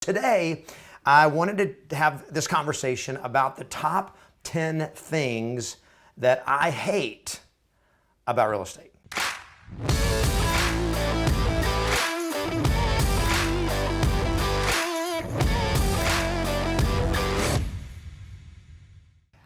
Today, I wanted to have this conversation about the top 10 things that I hate about real estate.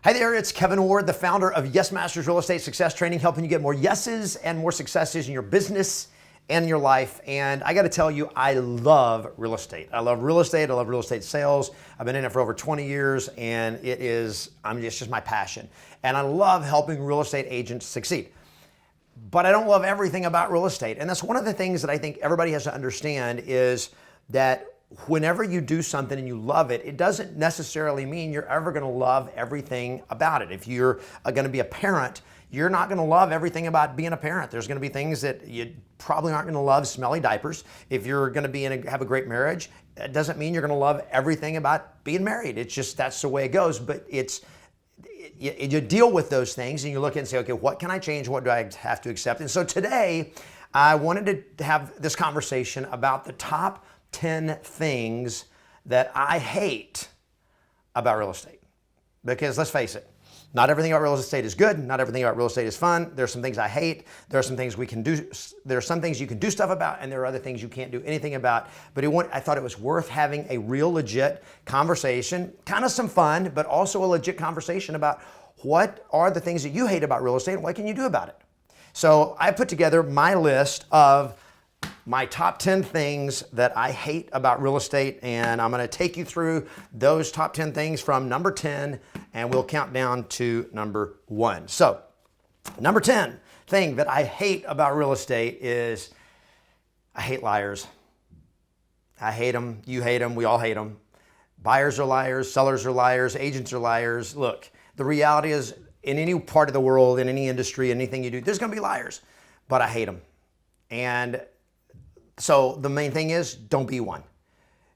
Hi there, it's Kevin Ward, the founder of Yes Masters Real Estate Success Training, helping you get more yeses and more successes in your business and in your life. And I got to tell you, I love real estate. I love real estate. I love real estate sales. I've been in it for over 20 years, and it's just my passion. And I love helping real estate agents succeed. But I don't love everything about real estate. And that's one of the things that I think everybody has to understand is that whenever you do something and you love it, it doesn't necessarily mean you're ever going to love everything about it. If you're going to be a parent, you're not going to love everything about being a parent. There's going to be things that you probably aren't going to love, smelly diapers. If you're going to be have a great marriage, it doesn't mean you're going to love everything about being married. It's just that's the way it goes. But you deal with those things and you look at it and say, okay, what can I change? What do I have to accept? And so today, I wanted to have this conversation about the top 10 things that I hate about real estate. Because let's face it, not everything about real estate is good. Not everything about real estate is fun. There's some things I hate. There are some things we can do. There are some things you can do stuff about, and there are other things you can't do anything about. But I thought it was worth having a real legit conversation, kind of some fun, but also a legit conversation about what are the things that you hate about real estate and what can you do about it. So I put together my list of my top 10 things that I hate about real estate, and I'm going to take you through those top 10 things from number 10, and we'll count down to number 1. So, number 10 thing that I hate about real estate is I hate liars. I hate them. You hate them. We all hate them. Buyers are liars. Sellers are liars. Agents are liars. Look, the reality is in any part of the world, in any industry, anything you do, there's going to be liars, but I hate them. And so the main thing is don't be one.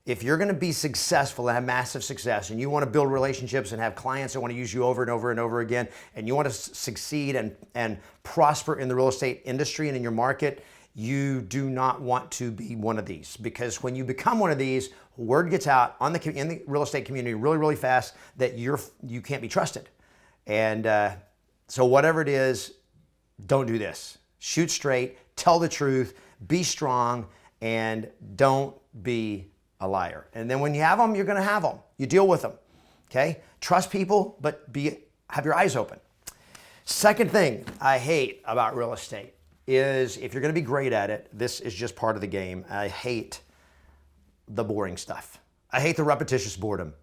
If you're going to be successful and have massive success and you want to build relationships and have clients that want to use you over and over and over again, and you want to succeed and prosper in the real estate industry and in your market, you do not want to be one of these. Because when you become one of these, word gets out in the real estate community really, really fast that you can't be trusted. And so whatever it is, don't do this. Shoot straight, tell the truth, be strong, and don't be a liar. And then when you have them, you're going to have them. You deal with them. Okay? Trust people, but have your eyes open. Second thing I hate about real estate is if you're going to be great at it, this is just part of the game. I hate the boring stuff. I hate the repetitious boredom.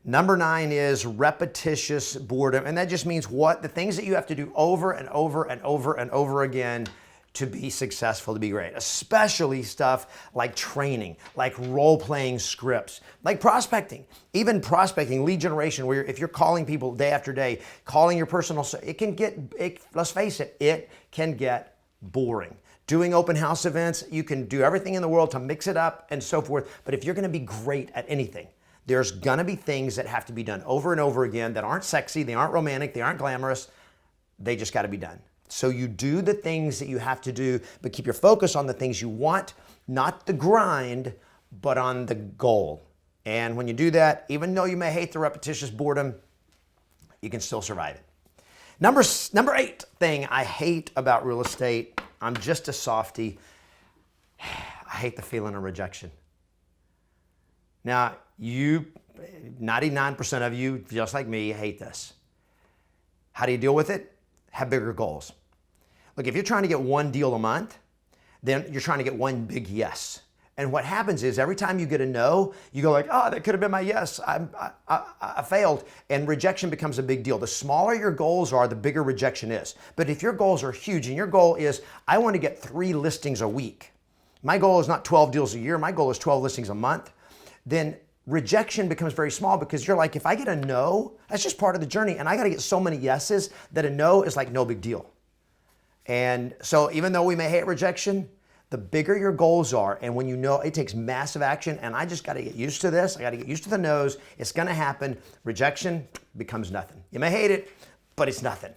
Number 9 is repetitious boredom, and that just means the things that you have to do over and over and over and over again to be successful, to be great, especially stuff like training, like role-playing scripts, like prospecting, even prospecting, lead generation, where if you're calling people day after day, calling your personal, let's face it, it can get boring. Doing open house events, you can do everything in the world to mix it up and so forth, but if you're gonna be great at anything, there's gonna be things that have to be done over and over again that aren't sexy, they aren't romantic, they aren't glamorous, they just gotta be done. So you do the things that you have to do, but keep your focus on the things you want, not the grind, but on the goal. And when you do that, even though you may hate the repetitious boredom, you can still survive it. Number 8 thing I hate about real estate, I'm just a softie. I hate the feeling of rejection. Now, 99% of you, just like me, hate this. How do you deal with it? Have bigger goals. Look, if you're trying to get one deal a month, then you're trying to get one big yes. And what happens is every time you get a no, you go like, oh, that could have been my yes. I failed. And rejection becomes a big deal. The smaller your goals are, the bigger rejection is. But if your goals are huge and your goal is, I want to get 3 listings a week. My goal is not 12 deals a year. My goal is 12 listings a month. Then rejection becomes very small because you're like, if I get a no, that's just part of the journey. And I got to get so many yeses that a no is like no big deal. And so even though we may hate rejection, the bigger your goals are, and when you know it takes massive action, and I just got to get used to this, I got to get used to the no's, it's going to happen, rejection becomes nothing. You may hate it, but it's nothing.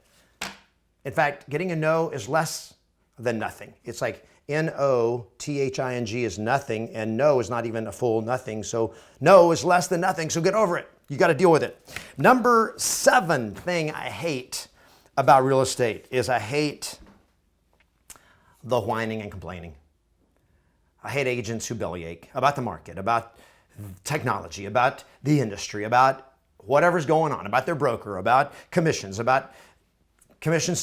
In fact, getting a no is less than nothing. It's like N-O-T-H-I-N-G is nothing, and no is not even a full nothing. So no is less than nothing, so get over it. You got to deal with it. Number 7 thing I hate about real estate is I hate the whining and complaining. I hate agents who bellyache about the market, about technology, about the industry, about whatever's going on, about their broker, about commissions, about commission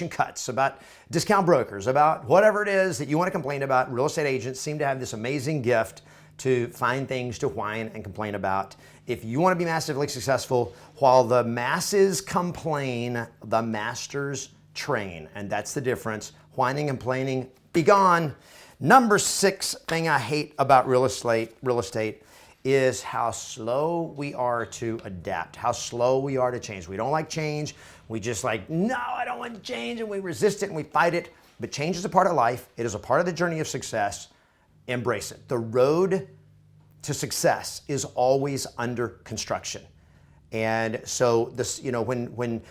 cuts, about discount brokers, about whatever it is that you want to complain about. Real estate agents seem to have this amazing gift to find things to whine and complain about. If you want to be massively successful, while the masses complain, the masters train. And that's the difference. Whining and complaining, be gone. Number 6 thing I hate about real estate is how slow we are to adapt, how slow we are to change. We don't like change. We just like, no, I don't want change, and we resist it and we fight it. But change is a part of life. It is a part of the journey of success. Embrace it. The road to success is always under construction. And so this, when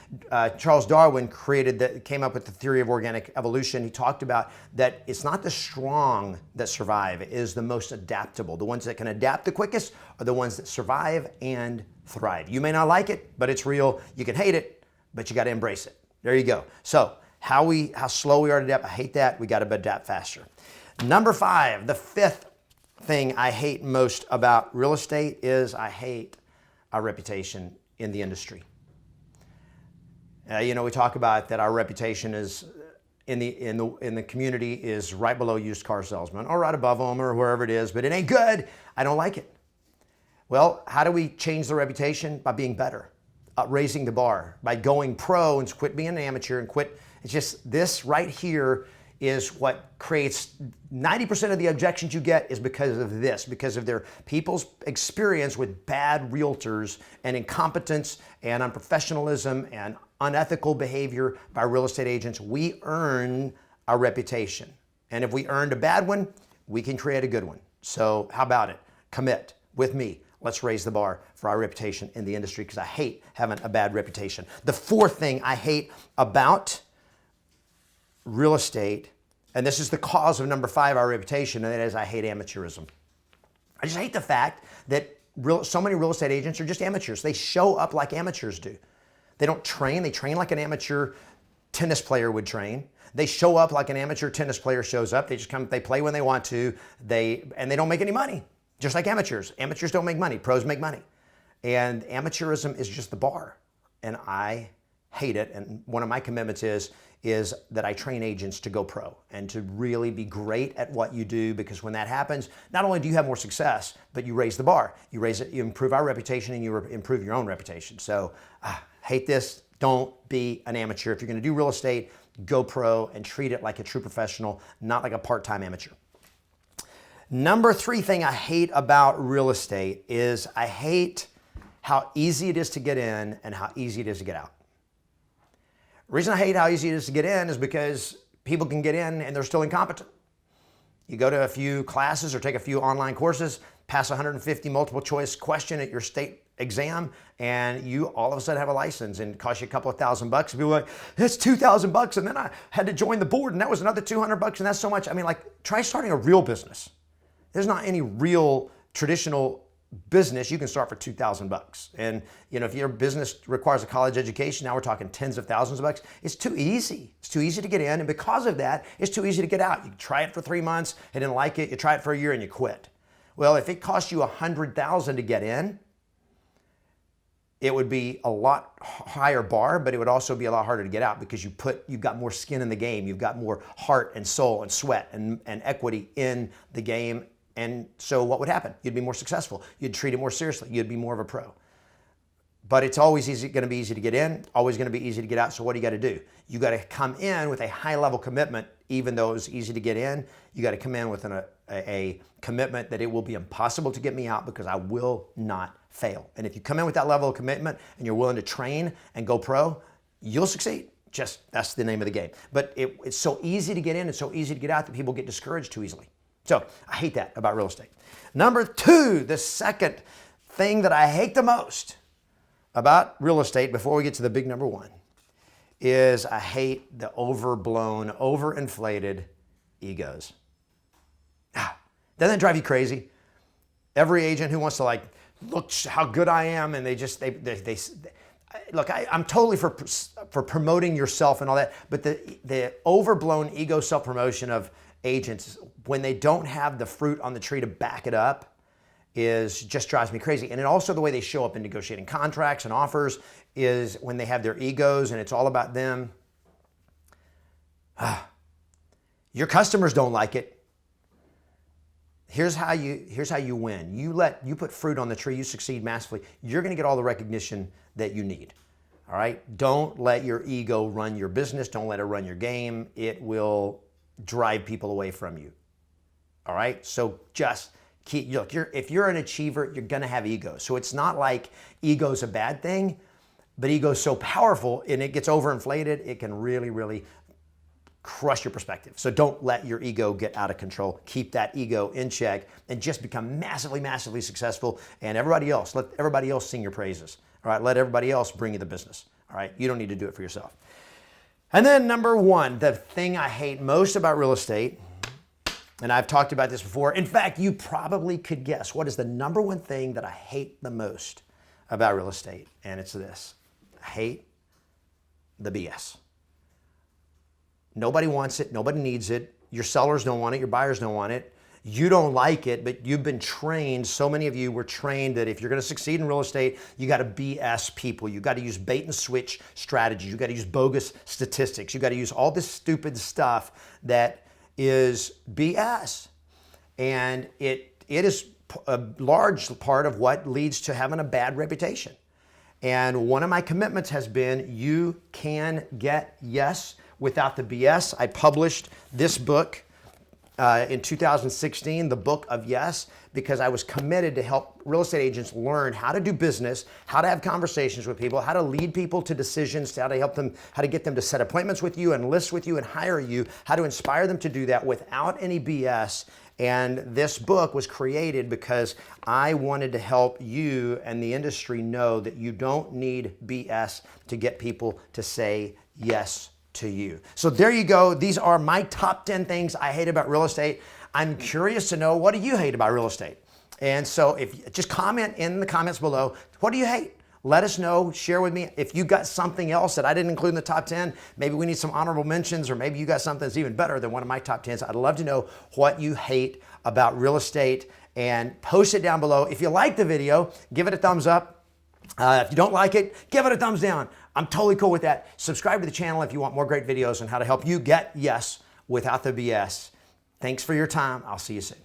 Charles Darwin came up with the theory of organic evolution, he talked about that it's not the strong that survive, it is the most adaptable. The ones that can adapt the quickest are the ones that survive and thrive. You may not like it, but it's real. You can hate it, but you got to embrace it. There you go. So how slow we are to adapt, I hate that. We got to adapt faster. Number 5, the 5th thing I hate most about real estate is I hate our reputation in the industry. We talk about that our reputation is in the community is right below used car salesman or right above them or wherever it is, but it ain't good. I don't like it. Well, how do we change the reputation? By being better, raising the bar, by going pro and quit being an amateur and quit. It's just this right here is what creates 90% of the objections you get is because of this, because of their people's experience with bad realtors and incompetence and unprofessionalism and unethical behavior by real estate agents. We earn our reputation. And if we earned a bad one, we can create a good one. So how about it? Commit with me. Let's raise the bar for our reputation in the industry because I hate having a bad reputation. The 4th thing I hate about real estate, and this is the cause of number 5, our reputation, and that is I hate amateurism. I just hate the fact that so many real estate agents are just amateurs. They show up like amateurs do. They don't train. They train like an amateur tennis player would train. They show up like an amateur tennis player shows up. They just come, they play when they want to, and they don't make any money, just like amateurs. Amateurs don't make money. Pros make money. And amateurism is just the bar, and I hate it. And one of my commitments is that I train agents to go pro and to really be great at what you do, because when that happens, not only do you have more success, but you raise the bar. You raise it, you improve our reputation, and you improve your own reputation. So hate this. Don't be an amateur. If you're going to do real estate, go pro and treat it like a true professional, not like a part-time amateur. Number 3 thing I hate about real estate is I hate how easy it is to get in and how easy it is to get out. The reason I hate how easy it is to get in is because people can get in and they're still incompetent. You go to a few classes or take a few online courses, pass 150 multiple choice question at your state exam, and you all of a sudden have a license, and it costs you a couple of $1,000 bucks. And people are like, that's $2,000 and then I had to join the board and that was another $200 and that's so much. I mean, like, try starting a real business. There's not any real traditional business you can start for $2,000. And if your business requires a college education, now we're talking tens of thousands of bucks. It's too easy. It's too easy to get in, and because of that, it's too easy to get out. You try it for 3 months and didn't like it. You try it for a year and you quit. Well, if it cost you $100,000 to get in, it would be a lot higher bar, but it would also be a lot harder to get out because you've got more skin in the game. You've got more heart and soul and sweat and equity in the game. And so what would happen? You'd be more successful. You'd treat it more seriously. You'd be more of a pro. But it's always going to be easy to get in, always going to be easy to get out. So what do you got to do? You got to come in with a high level commitment. Even though it's easy to get in, you got to come in with a commitment that it will be impossible to get me out because I will not fail. And if you come in with that level of commitment and you're willing to train and go pro, you'll succeed. Just that's the name of the game. But it's so easy to get in and so easy to get out that people get discouraged too easily. So I hate that about real estate. Number 2, the second thing that I hate the most about real estate before we get to the big number 1 is I hate the overblown, overinflated egos. Doesn't that drive you crazy? Every agent who wants to like, look how good I am, and they look, I'm totally for promoting yourself and all that, but the overblown ego self-promotion of agents when they don't have the fruit on the tree to back it up just drives me crazy. And then also the way they show up in negotiating contracts and offers is when they have their egos and it's all about them. Your customers don't like it. Here's how you win. You put fruit on the tree, you succeed massively. You're going to get all the recognition that you need. All right? Don't let your ego run your business. Don't let it run your game. It will drive people away from you. All right? So just look, if you're an achiever, you're going to have ego. So it's not like ego's a bad thing, but ego's so powerful and it gets overinflated, it can really, really crush your perspective. So don't let your ego get out of control. Keep that ego in check and just become massively, massively successful. And let everybody else sing your praises. All right, let everybody else bring you the business. All right, you don't need to do it for yourself. And then number one, the thing I hate most about real estate, and I've talked about this before. In fact, you probably could guess what is the number one thing that I hate the most about real estate. And it's this: I hate the BS. Nobody wants it. Nobody needs it. Your sellers don't want it. Your buyers don't want it. You don't like it, but you've been trained. So many of you were trained that if you're going to succeed in real estate, you got to BS people. You got to use bait and switch strategies. You got to use bogus statistics. You got to use all this stupid stuff that is BS. And it is a large part of what leads to having a bad reputation. And one of my commitments has been you can get yes without the BS. I published this book in 2016, the Book of Yes, because I was committed to help real estate agents learn how to do business, how to have conversations with people, how to lead people to decisions, how to get them to set appointments with you and list with you and hire you, how to inspire them to do that without any BS. And this book was created because I wanted to help you and the industry know that you don't need BS to get people to say yes to you. So there you go. These are my top 10 things I hate about real estate. I'm curious to know, what do you hate about real estate? And so just comment in the comments below, what do you hate? Let us know, share with me. If you got something else that I didn't include in the top 10, maybe we need some honorable mentions, or maybe you got something that's even better than one of my top 10s. I'd love to know what you hate about real estate, and post it down below. If you like the video, give it a thumbs up. If you don't like it, give it a thumbs down. I'm totally cool with that. Subscribe to the channel if you want more great videos on how to help you get yes without the BS. Thanks for your time. I'll see you soon.